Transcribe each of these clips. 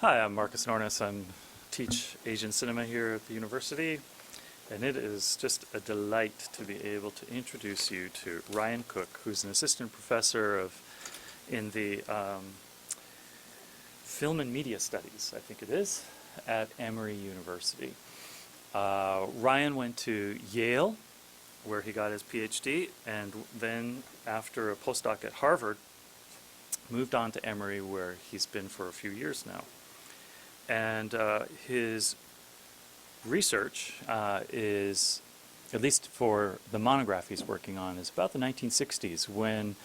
Hi, I'm Marcus Nornis. I teach Asian cinema here at the university, and it is just a delight to be able to introduce you to Ryan Cook, who's an assistant professor in the Film and Media Studies, I think it is, at Emory University. Ryan went to Yale, where he got his PhD, and then after a postdoc at Harvard, moved on to Emory, where he's been for a few years now. And his research is, at least for the monograph he's working on, is about the 1960s, when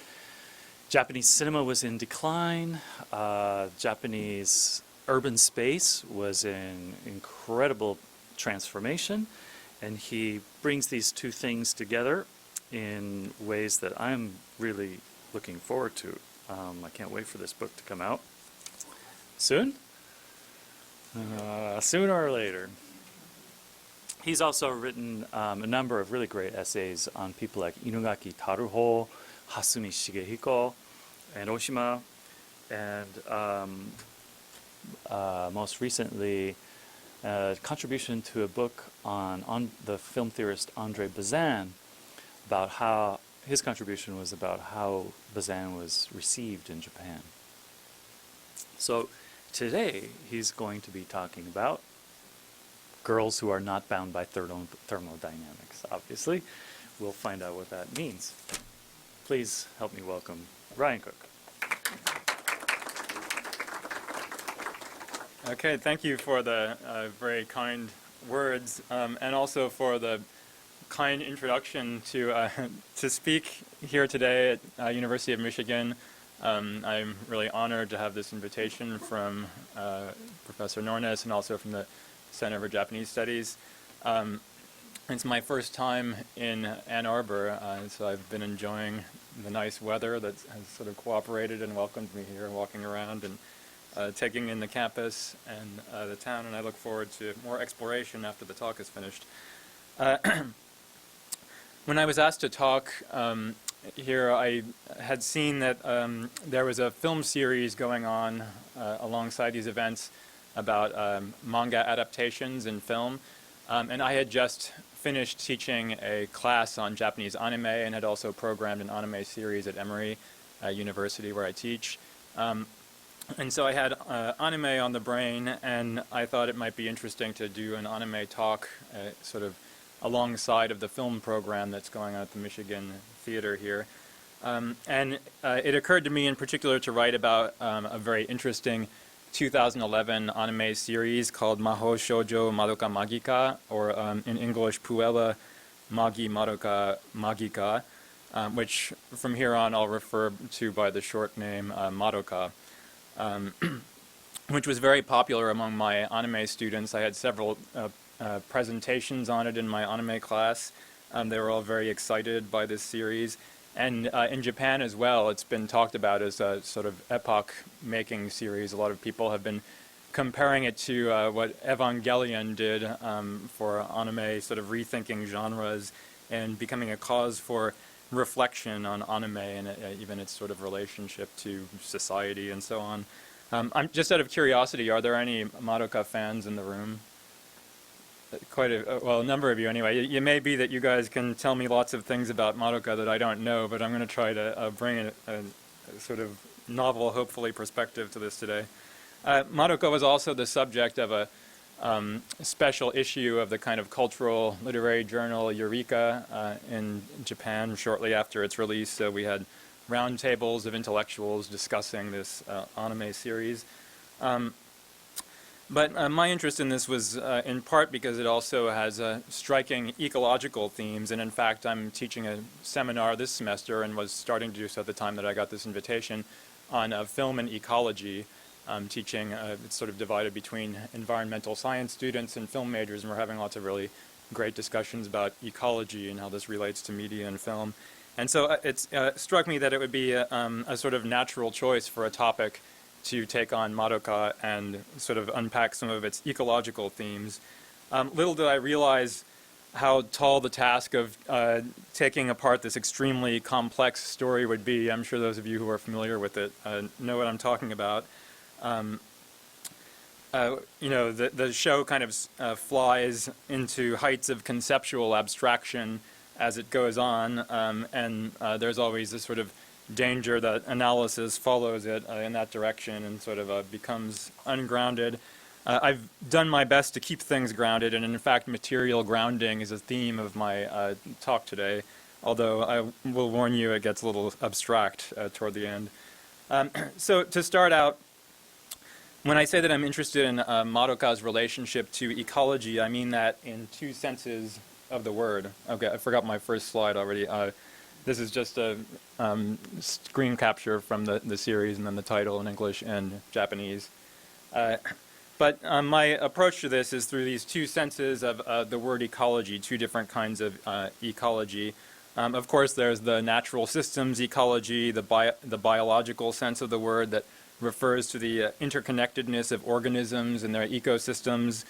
Japanese cinema was in decline. Japanese urban space was in incredible transformation, and he brings these two things together in ways that I'm really looking forward to. I can't wait for this book to come out soon. Sooner or later. He's also written a number of really great essays on people like Inugaki Taruho, Hasumi Shigehiko, and Oshima, and most recently a contribution to a book on the film theorist Andre Bazin, about how his contribution was about how Bazin was received in Japan. So today, he's going to be talking about girls who are not bound by thermodynamics, obviously. We'll find out what that means. Please help me welcome Ryan Cook. Okay, thank you for the very kind words, and also for the kind introduction to speak here today at University of Michigan. I'm really honored to have this invitation from Professor Nornis and also from the Center for Japanese Studies. It's my first time in Ann Arbor, so I've been enjoying the nice weather that has sort of cooperated and welcomed me here, walking around and taking in the campus and the town, and I look forward to more exploration after the talk is finished. When I was asked to talk here, I had seen that there was a film series going on alongside these events about manga adaptations in film, and I had just finished teaching a class on Japanese anime and had also programmed an anime series at Emory University, where I teach. And so I had anime on the brain, and I thought it might be interesting to do an anime talk sort of alongside of the film program that's going on at the Michigan Theater here. And it occurred to me in particular to write about a very interesting 2011 anime series called Mahou Shoujo Madoka Magika, or in English, Puella Magi Madoka Magika, which from here on I'll refer to by the short name Madoka, which was very popular among my anime students. I had several presentations on it in my anime class. They were all very excited by this series. And in Japan as well, it's been talked about as a sort of epoch-making series. A lot of people have been comparing it to what Evangelion did for anime, sort of rethinking genres and becoming a cause for reflection on anime and even its sort of relationship to society and so on. I'm just out of curiosity, are there any Madoka fans in the room? Quite a number of you anyway. It may be that you guys can tell me lots of things about Madoka that I don't know, but I'm going to try to bring a sort of novel, hopefully, perspective to this today. Madoka was also the subject of a special issue of the kind of cultural literary journal Eureka in Japan shortly after its release. So we had roundtables of intellectuals discussing this anime series. But my interest in this was in part because it also has striking ecological themes, and in fact I'm teaching a seminar this semester and was starting to do so at the time that I got this invitation on film and ecology. I'm teaching, it's sort of divided between environmental science students and film majors, and we're having lots of really great discussions about ecology and how this relates to media and film. And so it struck me that it would be a sort of natural choice for a topic to take on Madoka and sort of unpack some of its ecological themes. Little did I realize how tall the task of taking apart this extremely complex story would be. I'm sure those of you who are familiar with it know what I'm talking about. the show kind of flies into heights of conceptual abstraction as it goes on, and there's always this sort of danger that analysis follows it in that direction and sort of becomes ungrounded. I've done my best to keep things grounded, and in fact material grounding is a theme of my talk today, although I will warn you it gets a little abstract toward the end. So to start out, when I say that I'm interested in Madoka's relationship to ecology, I mean that in two senses of the word. Okay, I forgot my first slide already. This is just a screen capture from the series and then the title in English and Japanese. But my approach to this is through these two senses of the word ecology, two different kinds of ecology. Of course, there's the natural systems ecology, the biological sense of the word that refers to the interconnectedness of organisms and their ecosystems.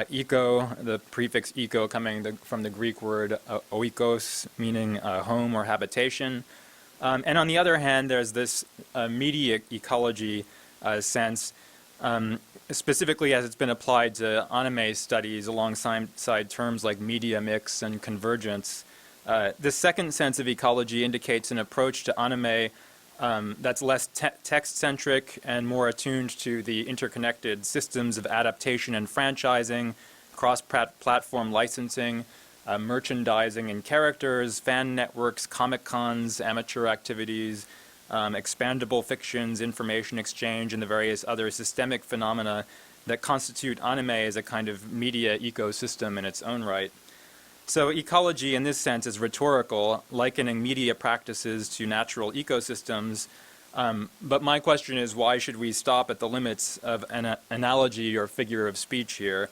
Eco, the prefix eco coming from the Greek word oikos, meaning home or habitation. And on the other hand, there's this media ecology sense, specifically as it's been applied to anime studies alongside terms like media mix and convergence. This second sense of ecology indicates an approach to anime that's less text-centric and more attuned to the interconnected systems of adaptation and franchising, cross-platform licensing, merchandising and characters, fan networks, comic-cons, amateur activities, expandable fictions, information exchange, and the various other systemic phenomena that constitute anime as a kind of media ecosystem in its own right. So ecology in this sense is rhetorical, likening media practices to natural ecosystems. But my question is, why should we stop at the limits of an analogy or figure of speech here?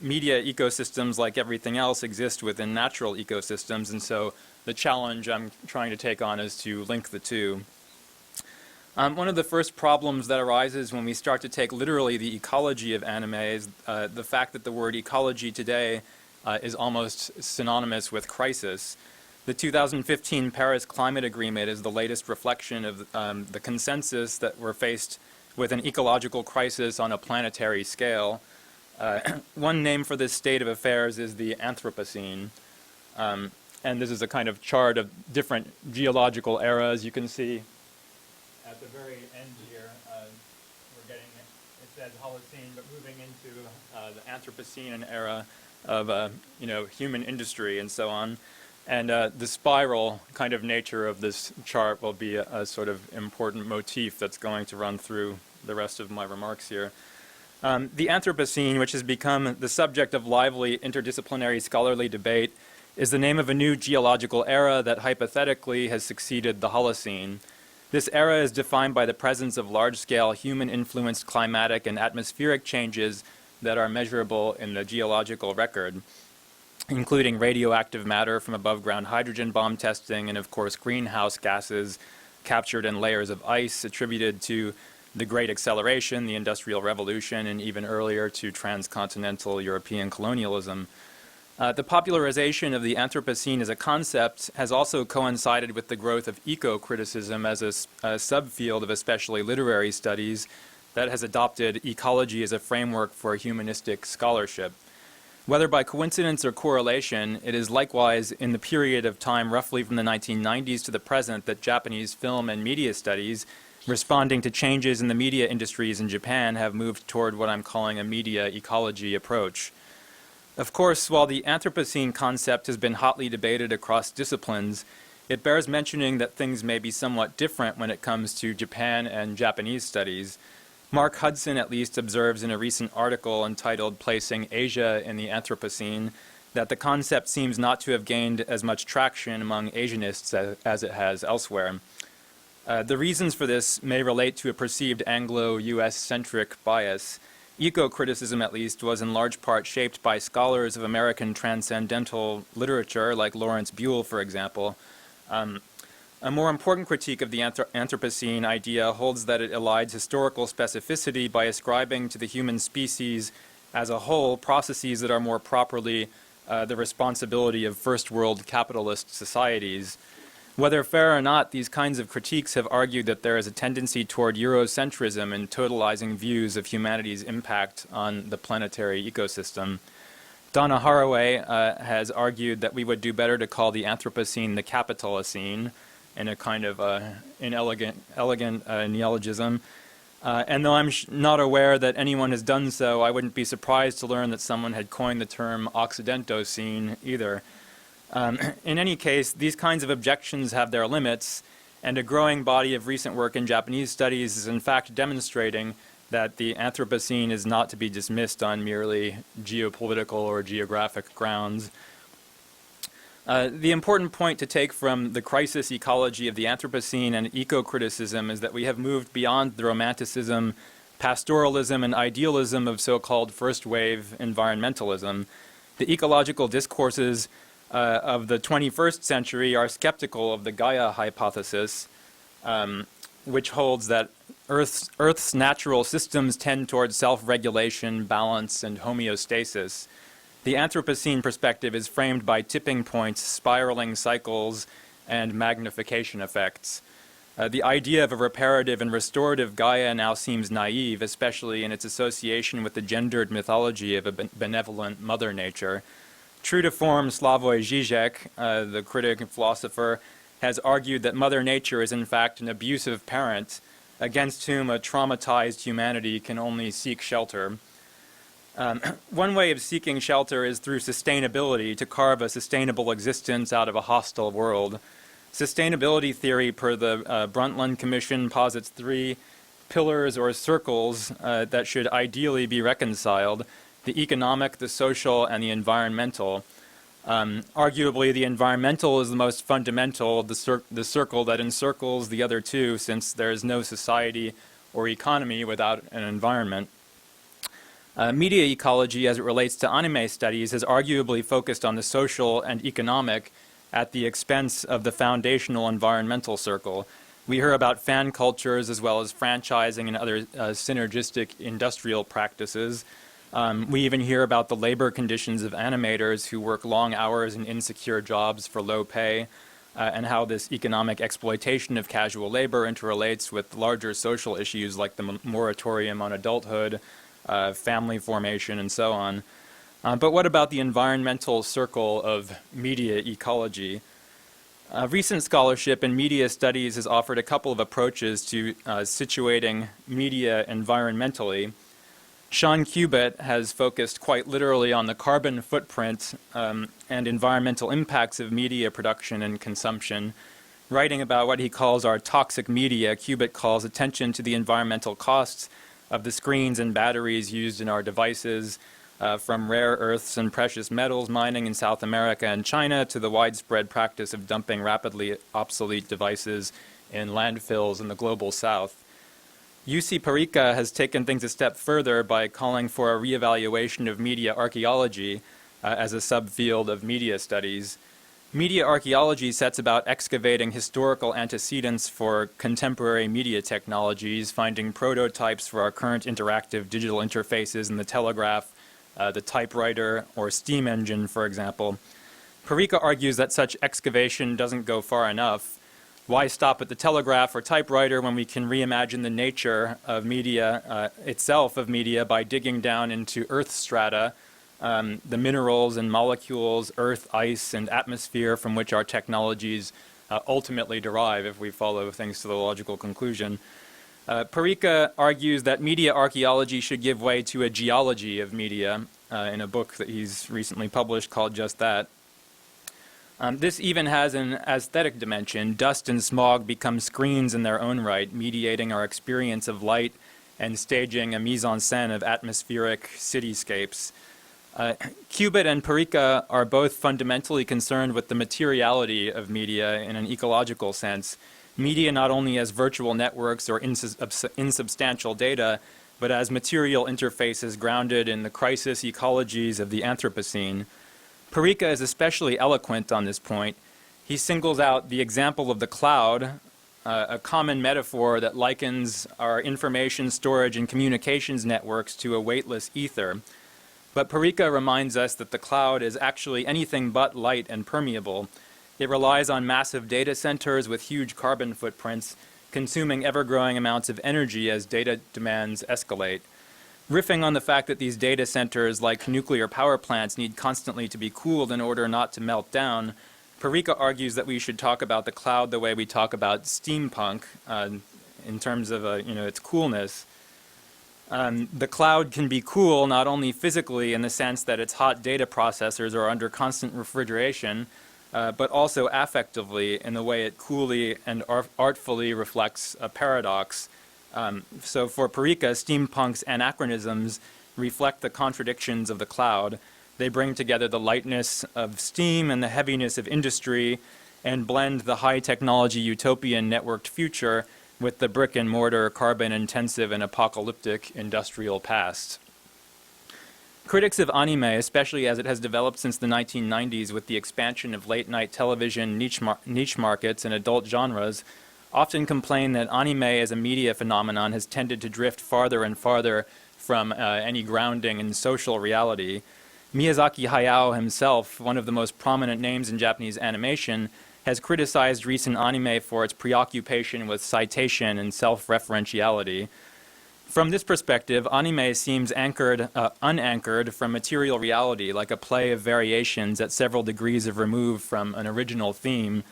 Media ecosystems, like everything else, exist within natural ecosystems, and so the challenge I'm trying to take on is to link the two. One of the first problems that arises when we start to take literally the ecology of anime is the fact that the word ecology today is almost synonymous with crisis. The 2015 Paris Climate Agreement is the latest reflection of the consensus that we're faced with an ecological crisis on a planetary scale. One name for this state of affairs is the Anthropocene. And this is a kind of chart of different geological eras. You can see at the very end here, we're getting, it says Holocene, but moving into the Anthropocene era of human industry and so on. And the spiral kind of nature of this chart will be a sort of important motif that's going to run through the rest of my remarks here. The Anthropocene, which has become the subject of lively interdisciplinary scholarly debate, is the name of a new geological era that hypothetically has succeeded the Holocene. This era is defined by the presence of large-scale human-influenced climatic and atmospheric changes that are measurable in the geological record, including radioactive matter from above-ground hydrogen bomb testing and, of course, greenhouse gases captured in layers of ice attributed to the Great Acceleration, the Industrial Revolution, and even earlier to transcontinental European colonialism. The popularization of the Anthropocene as a concept has also coincided with the growth of eco-criticism as a subfield of especially literary studies that has adopted ecology as a framework for humanistic scholarship. Whether by coincidence or correlation, it is likewise in the period of time roughly from the 1990s to the present that Japanese film and media studies, responding to changes in the media industries in Japan, have moved toward what I'm calling a media ecology approach. Of course, while the Anthropocene concept has been hotly debated across disciplines, it bears mentioning that things may be somewhat different when it comes to Japan and Japanese studies. Mark Hudson, at least, observes in a recent article entitled Placing Asia in the Anthropocene that the concept seems not to have gained as much traction among Asianists as it has elsewhere. The reasons for this may relate to a perceived Anglo-US-centric bias. Eco-criticism, at least, was in large part shaped by scholars of American transcendental literature, like Lawrence Buell, for example. A more important critique of the Anthropocene idea holds that it elides historical specificity by ascribing to the human species as a whole processes that are more properly the responsibility of first-world capitalist societies. Whether fair or not, these kinds of critiques have argued that there is a tendency toward Eurocentrism in totalizing views of humanity's impact on the planetary ecosystem. Donna Haraway has argued that we would do better to call the Anthropocene the Capitalocene, in a kind of elegant neologism. And though I'm not aware that anyone has done so, I wouldn't be surprised to learn that someone had coined the term Occidentocene either. In any case, these kinds of objections have their limits, and a growing body of recent work in Japanese studies is in fact demonstrating that the Anthropocene is not to be dismissed on merely geopolitical or geographic grounds. The important point to take from the crisis ecology of the Anthropocene and eco-criticism is that we have moved beyond the romanticism, pastoralism, and idealism of so-called first-wave environmentalism. The ecological discourses of the 21st century are skeptical of the Gaia hypothesis, which holds that Earth's natural systems tend towards self-regulation, balance, and homeostasis. The Anthropocene perspective is framed by tipping points, spiraling cycles, and magnification effects. The idea of a reparative and restorative Gaia now seems naive, especially in its association with the gendered mythology of a benevolent Mother Nature. True to form, Slavoj Žižek, the critic and philosopher, has argued that Mother Nature is in fact an abusive parent against whom a traumatized humanity can only seek shelter. One way of seeking shelter is through sustainability, to carve a sustainable existence out of a hostile world. Sustainability theory, per the Brundtland Commission, posits 3 pillars or circles that should ideally be reconciled: the economic, the social, and the environmental. Arguably, the environmental is the most fundamental, the circle that encircles the other 2, since there is no society or economy without an environment. Media ecology, as it relates to anime studies, has arguably focused on the social and economic at the expense of the foundational environmental circle. We hear about fan cultures as well as franchising and other synergistic industrial practices. We even hear about the labor conditions of animators who work long hours in insecure jobs for low pay, and how this economic exploitation of casual labor interrelates with larger social issues like the moratorium on adulthood, family formation, and so on. But what about the environmental circle of media ecology? Recent scholarship in media studies has offered a couple of approaches to situating media environmentally. Sean Cubitt has focused quite literally on the carbon footprint and environmental impacts of media production and consumption. Writing about what he calls our toxic media, Cubitt calls attention to the environmental costs of the screens and batteries used in our devices, from rare earths and precious metals mining in South America and China to the widespread practice of dumping rapidly obsolete devices in landfills in the global south. UC Parica has taken things a step further by calling for a reevaluation of media archaeology as a subfield of media studies. Media archaeology sets about excavating historical antecedents for contemporary media technologies, finding prototypes for our current interactive digital interfaces in the telegraph, the typewriter, or steam engine, for example. Parica argues that such excavation doesn't go far enough. Why stop at the telegraph or typewriter when we can reimagine the nature of media itself of media by digging down into earth strata, the minerals and molecules, earth, ice, and atmosphere from which our technologies ultimately derive if we follow things to the logical conclusion. Parica argues that media archaeology should give way to a geology of media in a book that he's recently published called just that. This even has an aesthetic dimension. Dust and smog become screens in their own right, mediating our experience of light and staging a mise-en-scène of atmospheric cityscapes. Cubitt and Parica are both fundamentally concerned with the materiality of media in an ecological sense. Media not only as virtual networks or insubstantial data, but as material interfaces grounded in the crisis ecologies of the Anthropocene. Parica is especially eloquent on this point. He singles out the example of the cloud, a common metaphor that likens our information storage and communications networks to a weightless ether. But Parica reminds us that the cloud is actually anything but light and permeable. It relies on massive data centers with huge carbon footprints, consuming ever-growing amounts of energy as data demands escalate. Riffing on the fact that these data centers, like nuclear power plants, need constantly to be cooled in order not to melt down, Parikka argues that we should talk about the cloud the way we talk about steampunk in terms of its coolness. The cloud can be cool not only physically in the sense that its hot data processors are under constant refrigeration, but also affectively in the way it coolly and artfully reflects a paradox. So for Parikka, steampunk's anachronisms reflect the contradictions of the cloud. They bring together the lightness of steam and the heaviness of industry and blend the high technology utopian networked future with the brick and mortar, carbon intensive and apocalyptic industrial past. Critics of anime, especially as it has developed since the 1990s with the expansion of late night television, niche markets and adult genres, often complain that anime as a media phenomenon has tended to drift farther and farther from any grounding in social reality. Miyazaki Hayao himself, one of the most prominent names in Japanese animation, has criticized recent anime for its preoccupation with citation and self-referentiality. From this perspective, anime seems unanchored from material reality, like a play of variations at several degrees of remove from an original theme,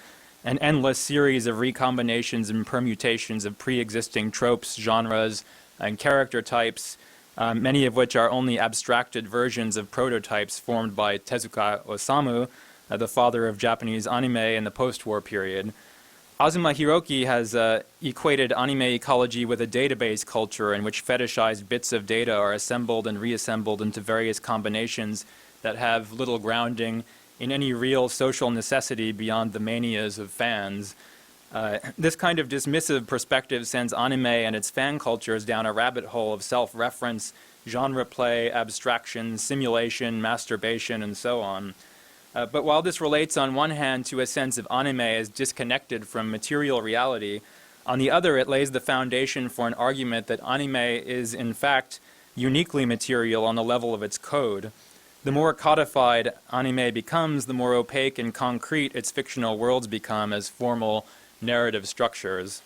an endless series of recombinations and permutations of pre-existing tropes, genres, and character types, many of which are only abstracted versions of prototypes formed by Tezuka Osamu, the father of Japanese anime in the post-war period. Azuma Hiroki has equated anime ecology with a database culture in which fetishized bits of data are assembled and reassembled into various combinations that have little grounding in any real social necessity beyond the manias of fans. This kind of dismissive perspective sends anime and its fan cultures down a rabbit hole of self-reference, genre play, abstraction, simulation, masturbation, and so on. But while this relates on one hand to a sense of anime as disconnected from material reality, on the other it lays the foundation for an argument that anime is in fact uniquely material on the level of its code. The more codified anime becomes, the more opaque and concrete its fictional worlds become as formal narrative structures.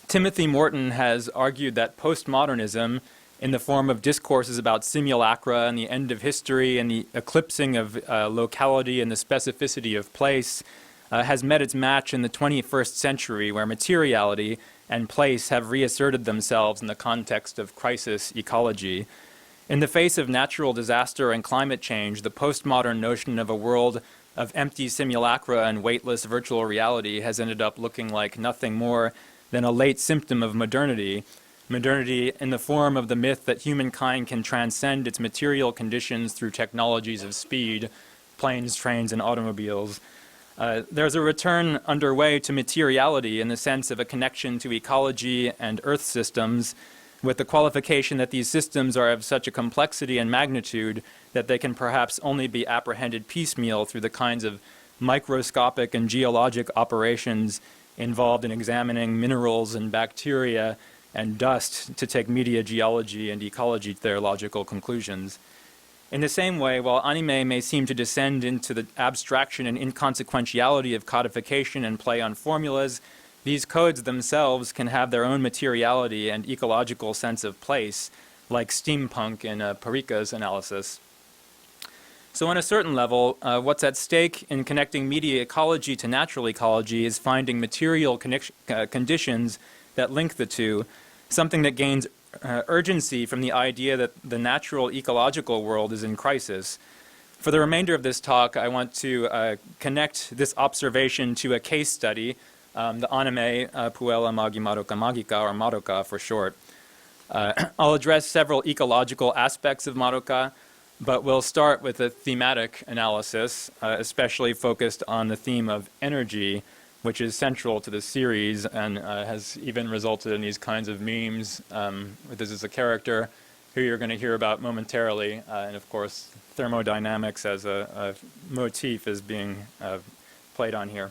Timothy Morton has argued that postmodernism, in the form of discourses about simulacra and the end of history and the eclipsing of locality and the specificity of place, has met its match in the 21st century, where materiality and place have reasserted themselves in the context of crisis ecology. In the face of natural disaster and climate change, the postmodern notion of a world of empty simulacra and weightless virtual reality has ended up looking like nothing more than a late symptom of modernity. Modernity in the form of the myth that humankind can transcend its material conditions through technologies of speed, planes, trains, and automobiles. There's a return underway to materiality in the sense of a connection to ecology and earth systems, with the qualification that these systems are of such a complexity and magnitude that they can perhaps only be apprehended piecemeal through the kinds of microscopic and geologic operations involved in examining minerals and bacteria and dust to take media geology and ecology theological conclusions. In the same way, while anime may seem to descend into the abstraction and inconsequentiality of codification and play on formulas, these codes themselves can have their own materiality and ecological sense of place, like steampunk in Parikka's analysis. So on a certain level, what's at stake in connecting media ecology to natural ecology is finding material conditions that link the two, something that gains urgency from the idea that the natural ecological world is in crisis. For the remainder of this talk, I want to connect this observation to a case study, the anime Puella Magi Madoka Magica, or Madoka for short. I'll address several ecological aspects of Madoka, but we'll start with a thematic analysis, especially focused on the theme of energy, which is central to the series and has even resulted in these kinds of memes. This is a character who you're going to hear about momentarily, and of course thermodynamics as a motif is being played on here.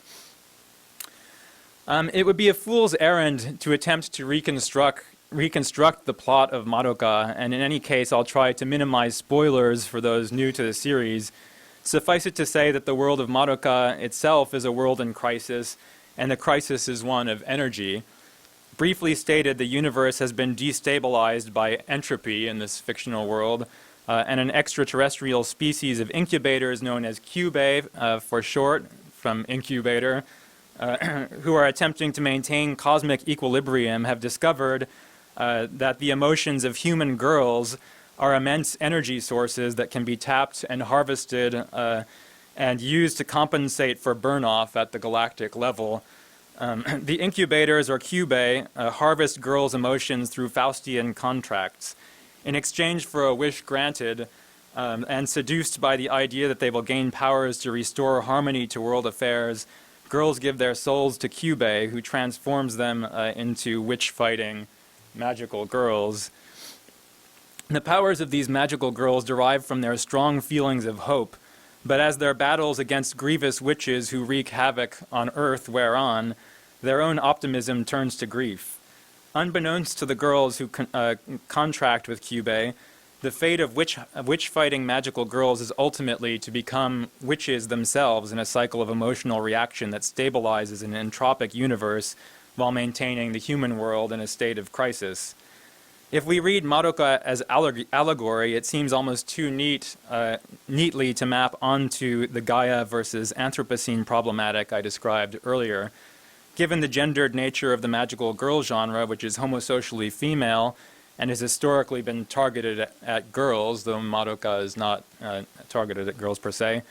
It would be a fool's errand to attempt to reconstruct the plot of Madoka, and in any case I'll try to minimize spoilers for those new to the series. Suffice it to say that the world of Madoka itself is a world in crisis, and the crisis is one of energy. Briefly stated, the universe has been destabilized by entropy in this fictional world, and an extraterrestrial species of incubators known as cubae, for short, from incubator, who are attempting to maintain cosmic equilibrium, have discovered that the emotions of human girls are immense energy sources that can be tapped and harvested and used to compensate for burn-off at the galactic level. The incubators, or cubae, harvest girls' emotions through Faustian contracts. In exchange for a wish granted, and seduced by the idea that they will gain powers to restore harmony to world affairs, girls give their souls to cubae, who transforms them into witch-fighting magical girls. The powers of these magical girls derive from their strong feelings of hope, but as their battles against grievous witches who wreak havoc on Earth wear on, their own optimism turns to grief. Unbeknownst to the girls who contract with cubae, the fate of witch-fighting magical girls is ultimately to become witches themselves in a cycle of emotional reaction that stabilizes an entropic universe while maintaining the human world in a state of crisis. If we read Madoka as allegory, it seems almost too neatly to map onto the Gaia versus Anthropocene problematic I described earlier. Given the gendered nature of the magical girl genre, which is homosocially female and has historically been targeted at girls, though Madoka is not targeted at girls per se,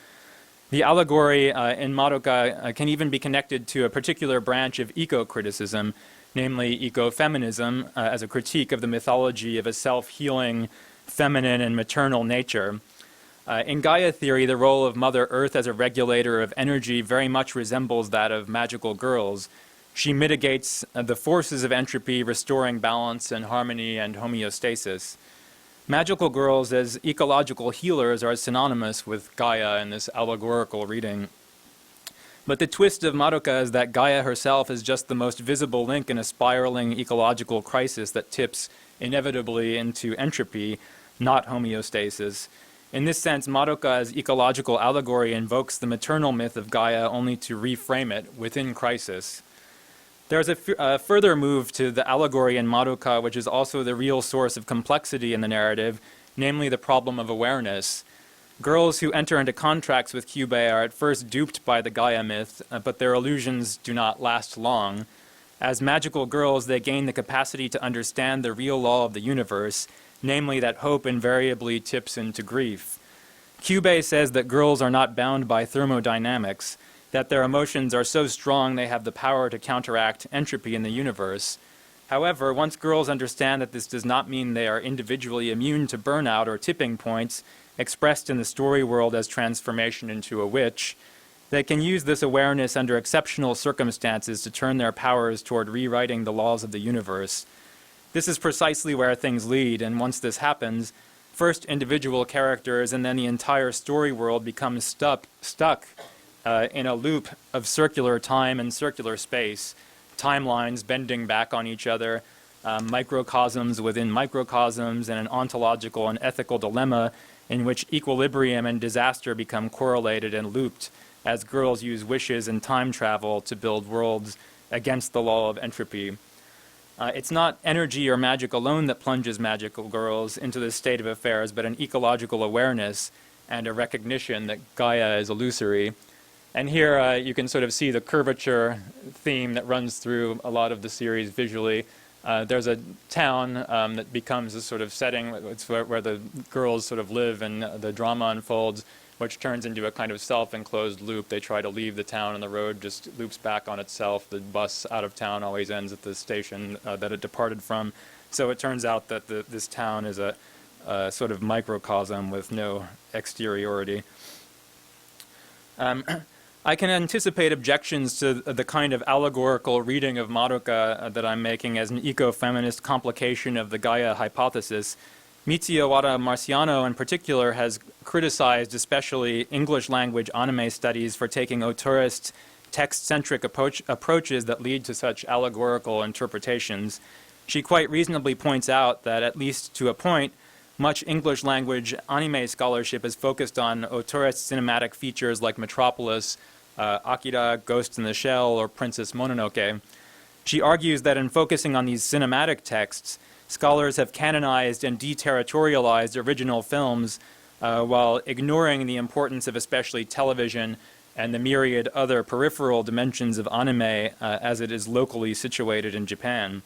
the allegory in Madoka can even be connected to a particular branch of eco-criticism, namely ecofeminism, as a critique of the mythology of a self-healing feminine and maternal nature. In Gaia theory, the role of Mother Earth as a regulator of energy very much resembles that of magical girls. She mitigates the forces of entropy, restoring balance and harmony and homeostasis. Magical girls as ecological healers are synonymous with Gaia in this allegorical reading. But the twist of Madoka is that Gaia herself is just the most visible link in a spiraling ecological crisis that tips inevitably into entropy, not homeostasis. In this sense, Madoka as ecological allegory invokes the maternal myth of Gaia only to reframe it within crisis. There's a further move to the allegory in Madoka, which is also the real source of complexity in the narrative, namely the problem of awareness. Girls who enter into contracts with cubae are at first duped by the Gaia myth, but their illusions do not last long. As magical girls, they gain the capacity to understand the real law of the universe, namely that hope invariably tips into grief. Cubae says that girls are not bound by thermodynamics, that their emotions are so strong they have the power to counteract entropy in the universe. However, once girls understand that this does not mean they are individually immune to burnout or tipping points, expressed in the story world as transformation into a witch, they can use this awareness under exceptional circumstances to turn their powers toward rewriting the laws of the universe. This is precisely where things lead, and once this happens, first individual characters and then the entire story world becomes stuck in a loop of circular time and circular space, timelines bending back on each other, microcosms within microcosms, and an ontological and ethical dilemma in which equilibrium and disaster become correlated and looped as girls use wishes and time travel to build worlds against the law of entropy. It's not energy or magic alone that plunges magical girls into this state of affairs, but an ecological awareness and a recognition that Gaia is illusory. And here you can sort of see the curvature theme that runs through a lot of the series visually. There's a town that becomes a sort of setting. It's where the girls sort of live and the drama unfolds, which turns into a kind of self-enclosed loop. They try to leave the town and the road just loops back on itself. The bus out of town always ends at the station that it departed from. So it turns out that this town is a sort of microcosm with no exteriority. I can anticipate objections to the kind of allegorical reading of Madoka that I'm making as an ecofeminist complication of the Gaia hypothesis. Mitsuyo Wada Marciano in particular has criticized especially English language anime studies for taking auteurist, text-centric approaches that lead to such allegorical interpretations. She quite reasonably points out that, at least to a point, much English language anime scholarship is focused on auteurist cinematic features like Metropolis, Akira, Ghost in the Shell, or Princess Mononoke. She argues that in focusing on these cinematic texts, scholars have canonized and deterritorialized original films while ignoring the importance of especially television and the myriad other peripheral dimensions of anime as it is locally situated in Japan.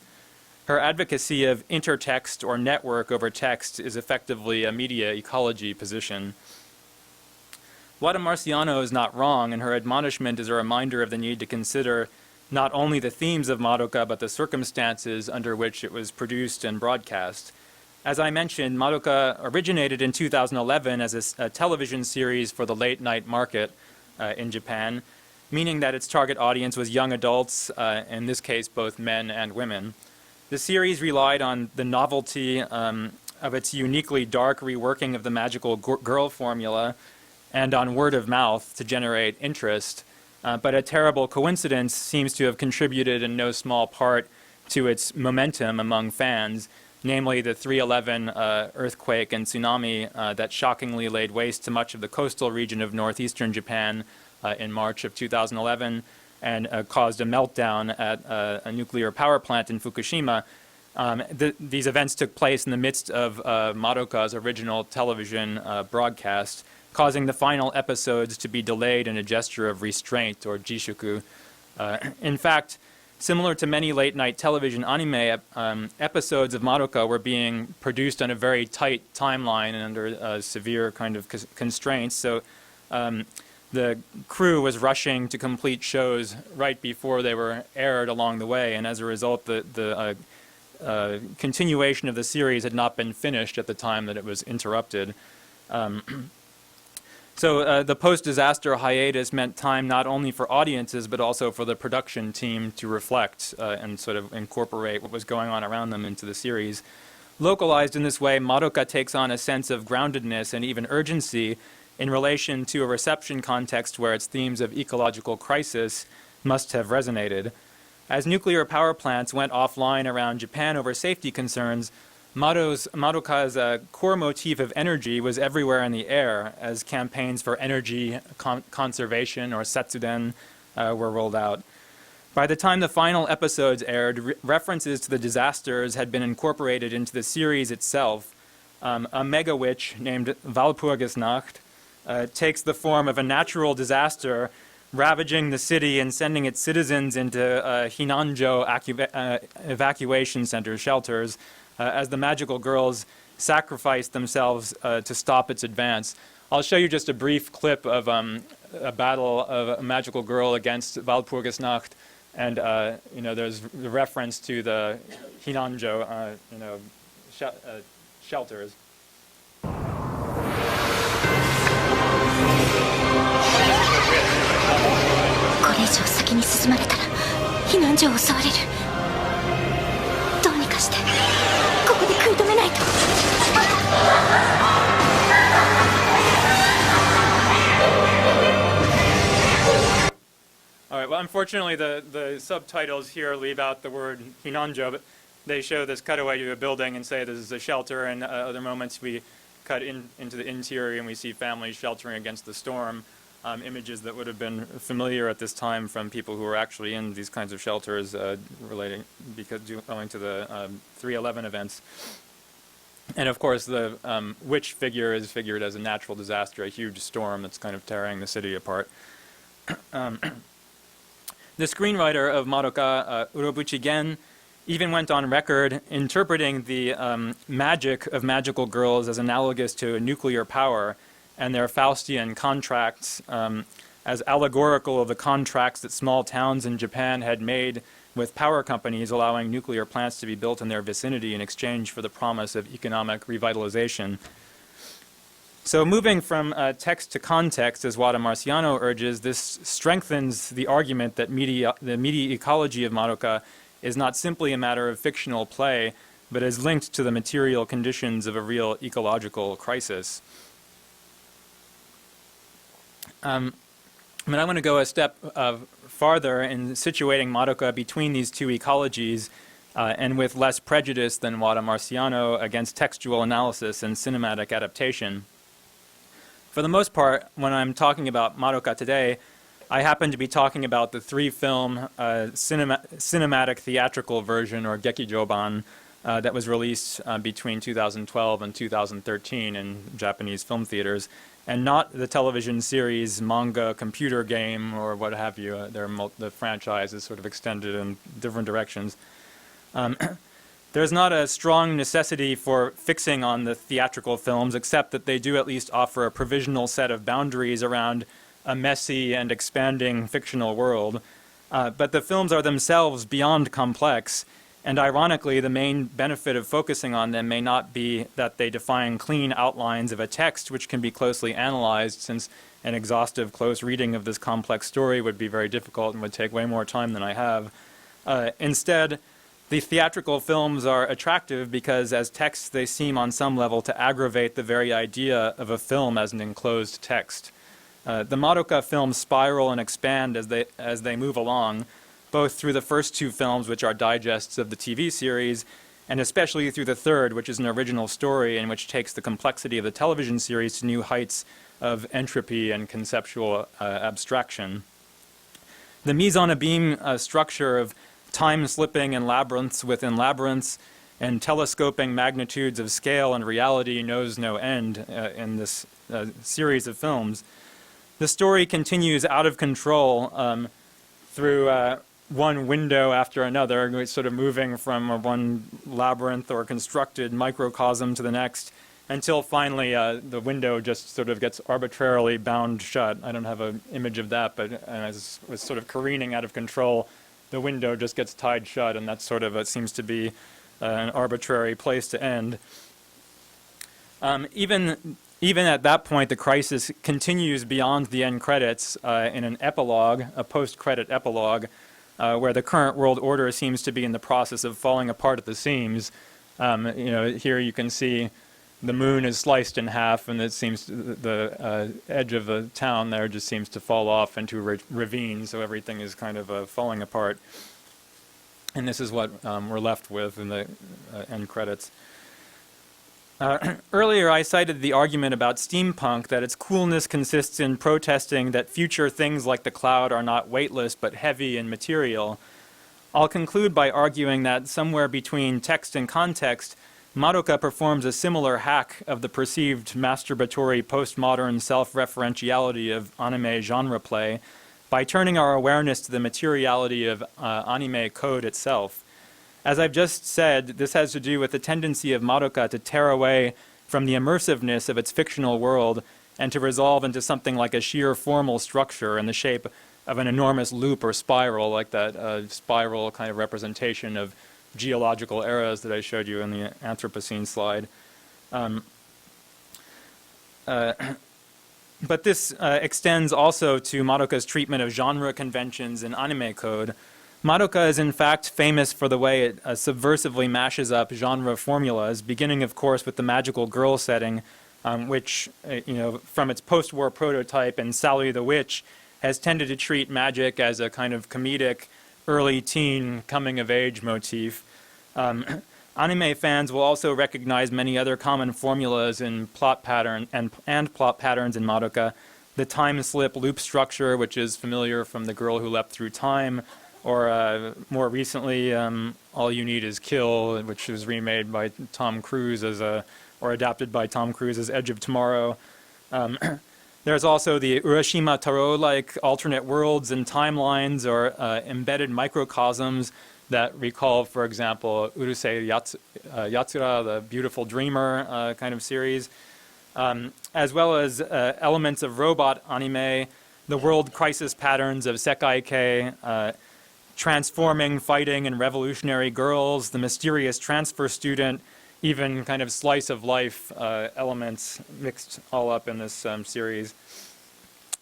Her advocacy of intertext or network over text is effectively a media ecology position. Wada Marciano is not wrong, and her admonishment is a reminder of the need to consider not only the themes of Madoka, but the circumstances under which it was produced and broadcast. As I mentioned, Madoka originated in 2011 as a television series for the late-night market in Japan, meaning that its target audience was young adults, in this case both men and women. The series relied on the novelty of its uniquely dark reworking of the magical girl formula and on word of mouth to generate interest. But a terrible coincidence seems to have contributed in no small part to its momentum among fans, namely the 3/11 earthquake and tsunami that shockingly laid waste to much of the coastal region of northeastern Japan in March of 2011 and caused a meltdown at a nuclear power plant in Fukushima. These events took place in the midst of Madoka's original television broadcast, causing the final episodes to be delayed in a gesture of restraint, or jishuku. In fact, similar to many late-night television anime, episodes of Madoka were being produced on a very tight timeline and under severe kind of constraints. So the crew was rushing to complete shows right before they were aired along the way, and as a result, the continuation of the series had not been finished at the time that it was interrupted. So the post-disaster hiatus meant time not only for audiences, but also for the production team to reflect and sort of incorporate what was going on around them into the series. Localized in this way, Madoka takes on a sense of groundedness and even urgency in relation to a reception context where its themes of ecological crisis must have resonated. As nuclear power plants went offline around Japan over safety concerns, Madoka's core motif of energy was everywhere in the air as campaigns for energy conservation, or setsuden, were rolled out. By the time the final episodes aired, references to the disasters had been incorporated into the series itself. A mega witch named Walpurgisnacht takes the form of a natural disaster ravaging the city and sending its citizens into Hinanjo evacuation centers, shelters, as the magical girls sacrifice themselves to stop its advance. I'll show you just a brief clip of a battle of a magical girl against Walpurgisnacht, and there's the reference to the Hinanjo, shelters. これ以上先に進まれたら避難所を襲われる。どうにかしてここで食い止めないと。All right, well, unfortunately, the subtitles here leave out the word Hinanjo, but they show this cutaway to a building and say this is a shelter, and other moments we cut into the interior and we see families sheltering against the storm. Images that would have been familiar at this time from people who were actually in these kinds of shelters owing to the 3/11 events. And of course, the witch figure is figured as a natural disaster, a huge storm that's kind of tearing the city apart. The screenwriter of Madoka, Urobuchi Gen, even went on record interpreting the magic of magical girls as analogous to a nuclear power, and their Faustian contracts as allegorical of the contracts that small towns in Japan had made with power companies, allowing nuclear plants to be built in their vicinity in exchange for the promise of economic revitalization. So moving from text to context, as Wada Marciano urges, this strengthens the argument that the media ecology of Madoka is not simply a matter of fictional play, but is linked to the material conditions of a real ecological crisis. But I want to go a step farther in situating Madoka between these two ecologies and with less prejudice than Wada Marciano against textual analysis and cinematic adaptation. For the most part, when I'm talking about Madoka today, I happen to be talking about the three-film cinematic theatrical version, or Gekijoban, that was released between 2012 and 2013 in Japanese film theaters, and not the television series, manga, computer game, or what have you. The franchise is sort of extended in different directions. There's not a strong necessity for fixing on the theatrical films, except that they do at least offer a provisional set of boundaries around a messy and expanding fictional world. But the films are themselves beyond complex, and ironically, the main benefit of focusing on them may not be that they define clean outlines of a text which can be closely analyzed, since an exhaustive, close reading of this complex story would be very difficult and would take way more time than I have. Instead, the theatrical films are attractive because as texts they seem on some level to aggravate the very idea of a film as an enclosed text. The Madoka films spiral and expand as they move along, both through the first two films, which are digests of the TV series, and especially through the third, which is an original story and which takes the complexity of the television series to new heights of entropy and conceptual abstraction. The mise-en-abîme structure of time slipping and labyrinths within labyrinths and telescoping magnitudes of scale and reality knows no end in this series of films. The story continues out of control through one window after another, sort of moving from one labyrinth or constructed microcosm to the next, until finally the window just sort of gets arbitrarily bound shut. I don't have an image of that, but as it was sort of careening out of control, the window just gets tied shut, and that's sort of it seems to be an arbitrary place to end. Even at that point, the crisis continues beyond the end credits in an epilogue, a post-credit epilogue, where the current world order seems to be in the process of falling apart at the seams. Here you can see the moon is sliced in half, and it seems the edge of the town there just seems to fall off into a ravine, so everything is kind of falling apart. And this is what we're left with in the end credits. Earlier, I cited the argument about steampunk, that its coolness consists in protesting that future things like the cloud are not weightless but heavy and material. I'll conclude by arguing that somewhere between text and context, Madoka performs a similar hack of the perceived masturbatory postmodern self-referentiality of anime genre play by turning our awareness to the materiality of anime code itself. As I've just said, this has to do with the tendency of Madoka to tear away from the immersiveness of its fictional world and to resolve into something like a sheer formal structure in the shape of an enormous loop or spiral, like that spiral kind of representation of geological eras that I showed you in the Anthropocene slide. But this extends also to Madoka's treatment of genre conventions in anime code. Madoka is in fact famous for the way it subversively mashes up genre formulas, beginning of course with the magical girl setting, which, from its post-war prototype in Sally the Witch, has tended to treat magic as a kind of comedic, early teen coming-of-age motif. Anime fans will also recognize many other common formulas in plot pattern and plot patterns in Madoka. The time slip loop structure, which is familiar from The Girl Who Leapt Through Time, or more recently, All You Need Is Kill, which was remade by Tom Cruise or adapted by Tom Cruise as Edge of Tomorrow. There's also the Urashima Taro-like alternate worlds and timelines, or embedded microcosms that recall, for example, Urusei Yatsura, the Beautiful Dreamer kind of series, as well as elements of robot anime, the world crisis patterns of Sekai-kei, transforming, fighting, and revolutionary girls, the mysterious transfer student, even kind of slice of life elements mixed all up in this series.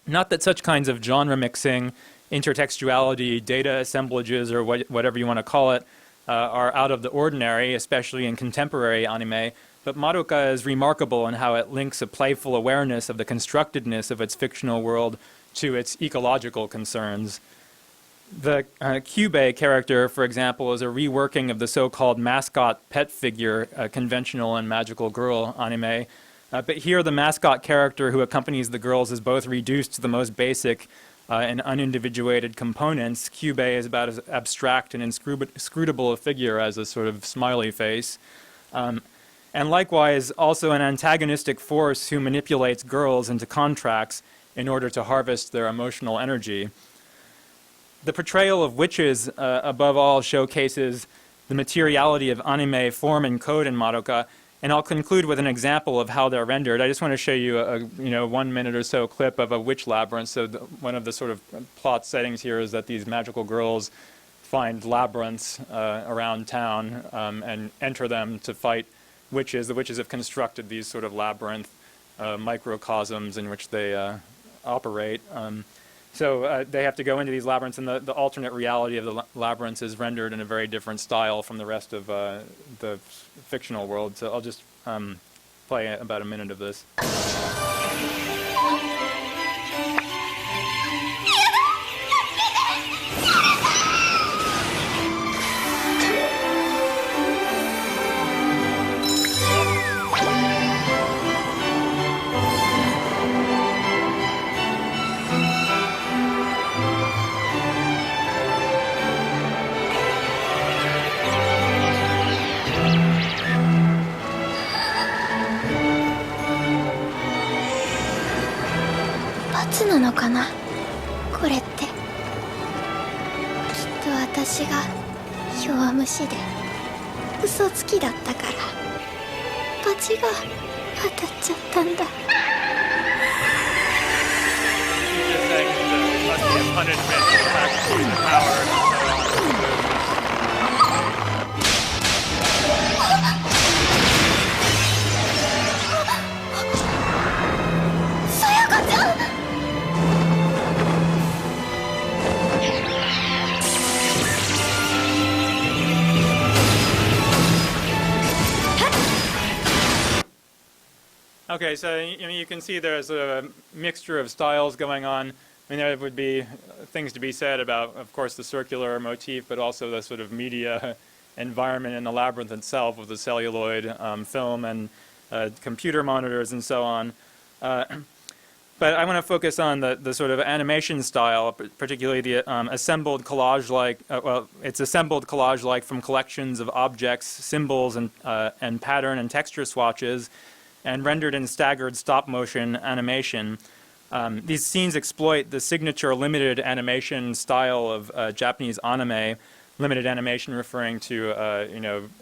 Not that such kinds of genre mixing, intertextuality, data assemblages, or whatever you want to call it, are out of the ordinary, especially in contemporary anime, but Madoka is remarkable in how it links a playful awareness of the constructedness of its fictional world to its ecological concerns. The Kyubey character, for example, is a reworking of the so-called mascot pet figure, conventional and magical girl anime. But here the mascot character who accompanies the girls is both reduced to the most basic and unindividuated components. Kyubey is about as abstract and inscrutable a figure as a sort of smiley face. And likewise, also an antagonistic force who manipulates girls into contracts in order to harvest their emotional energy. The portrayal of witches, above all, showcases the materiality of anime form and code in Madoka, and I'll conclude with an example of how they're rendered. I just want to show you a 1 minute or so clip of a witch labyrinth. So one of the sort of plot settings here is that these magical girls find labyrinths around town and enter them to fight witches. The witches have constructed these sort of labyrinth microcosms in which they operate. So they have to go into these labyrinths, and the alternate reality of the labyrinths is rendered in a very different style from the rest of the fictional world. So I'll just play about a minute of this.罰なのかなこれって。きっと私が弱虫で嘘つきだったから罰が当たっちゃったんだ。Okay, so you can see there's a mixture of styles going on. I mean, there would be things to be said about, of course, the circular motif, but also the sort of media environment in the labyrinth itself with the celluloid film and computer monitors and so on. But I want to focus on the sort of animation style, particularly the assembled collage-like, well, it's assembled collage-like from collections of objects, symbols, and pattern and texture swatches, and rendered in staggered stop-motion animation. These scenes exploit the signature limited animation style of Japanese anime, limited animation referring to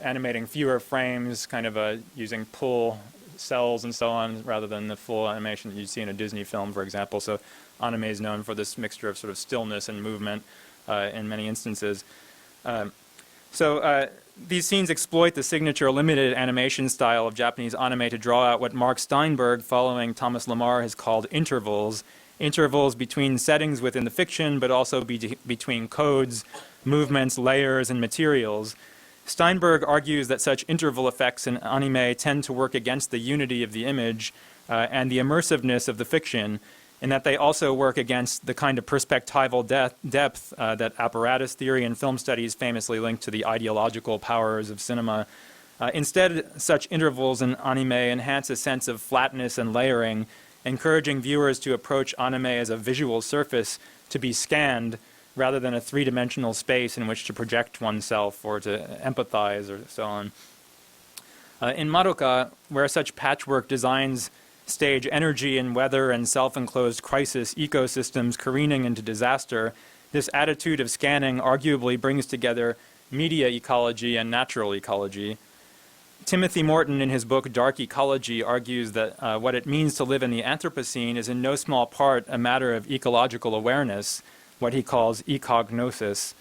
animating fewer frames, kind of using pull cells and so on, rather than the full animation that you'd see in a Disney film, for example. So anime is known for this mixture of sort of stillness and movement in many instances. These scenes exploit the signature limited animation style of Japanese anime to draw out what Mark Steinberg, following Thomas Lamar, has called intervals. Intervals between settings within the fiction, but also between codes, movements, layers, and materials. Steinberg argues that such interval effects in anime tend to work against the unity of the image and the immersiveness of the fiction, and that they also work against the kind of perspectival depth that apparatus theory and film studies famously link to the ideological powers of cinema. Instead, such intervals in anime enhance a sense of flatness and layering, encouraging viewers to approach anime as a visual surface to be scanned rather than a three-dimensional space in which to project oneself or to empathize or so on. In Madoka, where such patchwork designs stage energy and weather and self-enclosed crisis ecosystems careening into disaster, this attitude of scanning arguably brings together media ecology and natural ecology. Timothy Morton, in his book Dark Ecology, argues that what it means to live in the Anthropocene is in no small part a matter of ecological awareness, what he calls ecognosis.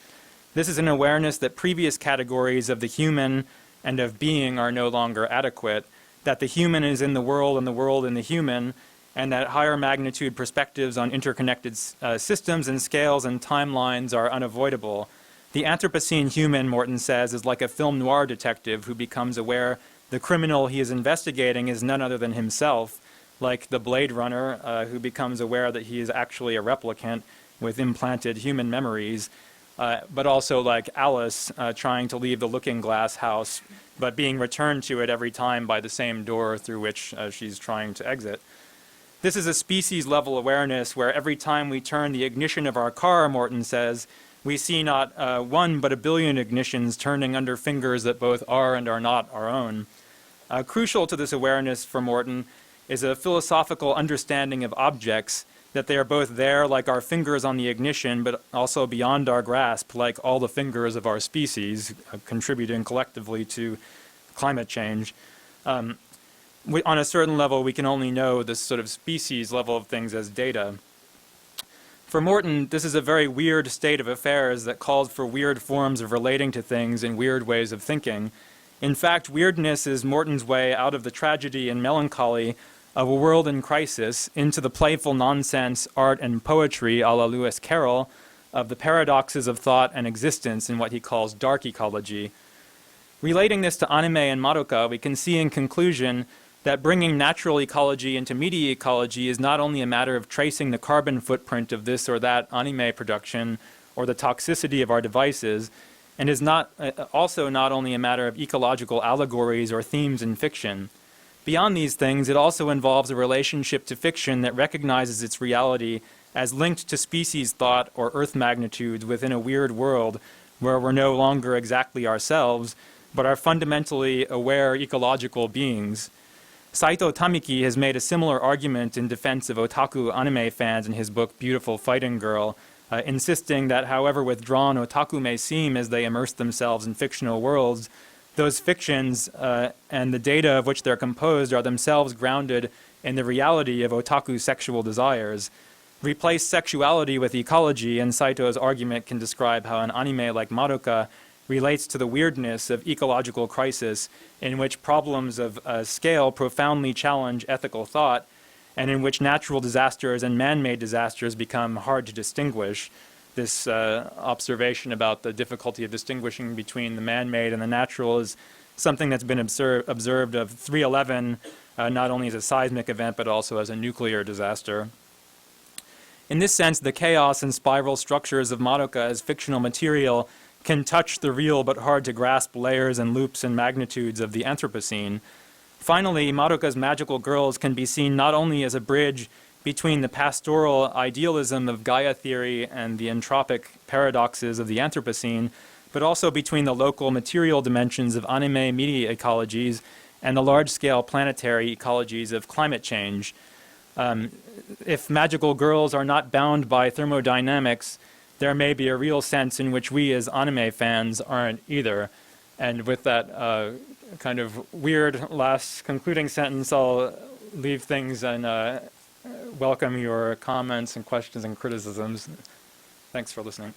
This is an awareness that previous categories of the human and of being are no longer adequate, that the human is in the world and the world in the human, and that higher magnitude perspectives on interconnected systems and scales and timelines are unavoidable. The Anthropocene human, Morton says, is like a film noir detective who becomes aware the criminal he is investigating is none other than himself, like the Blade Runner who becomes aware that he is actually a replicant with implanted human memories. but also like Alice trying to leave the looking glass house, but being returned to it every time by the same door through which she's trying to exit. This is a species-level awareness where every time we turn the ignition of our car, Morton says, we see not one but a billion ignitions turning under fingers that both are and are not our own. Crucial to this awareness for Morton is a philosophical understanding of objects, that they are both there like our fingers on the ignition, but also beyond our grasp like all the fingers of our species, contributing collectively to climate change. On a certain level, we can only know this sort of species level of things as data. For Morton, this is a very weird state of affairs that calls for weird forms of relating to things and weird ways of thinking. In fact, weirdness is Morton's way out of the tragedy and melancholy of a world in crisis into the playful nonsense, art, and poetry a la Lewis Carroll of the paradoxes of thought and existence in what he calls dark ecology. Relating this to anime and Madoka, we can see in conclusion that bringing natural ecology into media ecology is not only a matter of tracing the carbon footprint of this or that anime production or the toxicity of our devices, and is also not only a matter of ecological allegories or themes in fiction. Beyond these things, it also involves a relationship to fiction that recognizes its reality as linked to species thought or earth magnitudes within a weird world where we're no longer exactly ourselves, but are fundamentally aware ecological beings. Saito Tamiki has made a similar argument in defense of otaku anime fans in his book Beautiful Fighting Girl, insisting that however withdrawn otaku may seem as they immerse themselves in fictional worlds, those fictions and the data of which they're composed are themselves grounded in the reality of otaku sexual desires. Replace sexuality with ecology, and Saito's argument can describe how an anime like Madoka relates to the weirdness of ecological crisis in which problems of scale profoundly challenge ethical thought, and in which natural disasters and man-made disasters become hard to distinguish. This observation about the difficulty of distinguishing between the man-made and the natural is something that's been observed of 3/11, not only as a seismic event, but also as a nuclear disaster. In this sense, the chaos and spiral structures of Madoka as fictional material can touch the real but hard to grasp layers and loops and magnitudes of the Anthropocene. Finally, Madoka's magical girls can be seen not only as a bridge between the pastoral idealism of Gaia theory and the entropic paradoxes of the Anthropocene, but also between the local material dimensions of anime media ecologies and the large-scale planetary ecologies of climate change. If magical girls are not bound by thermodynamics, there may be a real sense in which we as anime fans aren't either. And with that kind of weird last concluding sentence, I'll leave things and welcome your comments and questions and criticisms. Thanks for listening.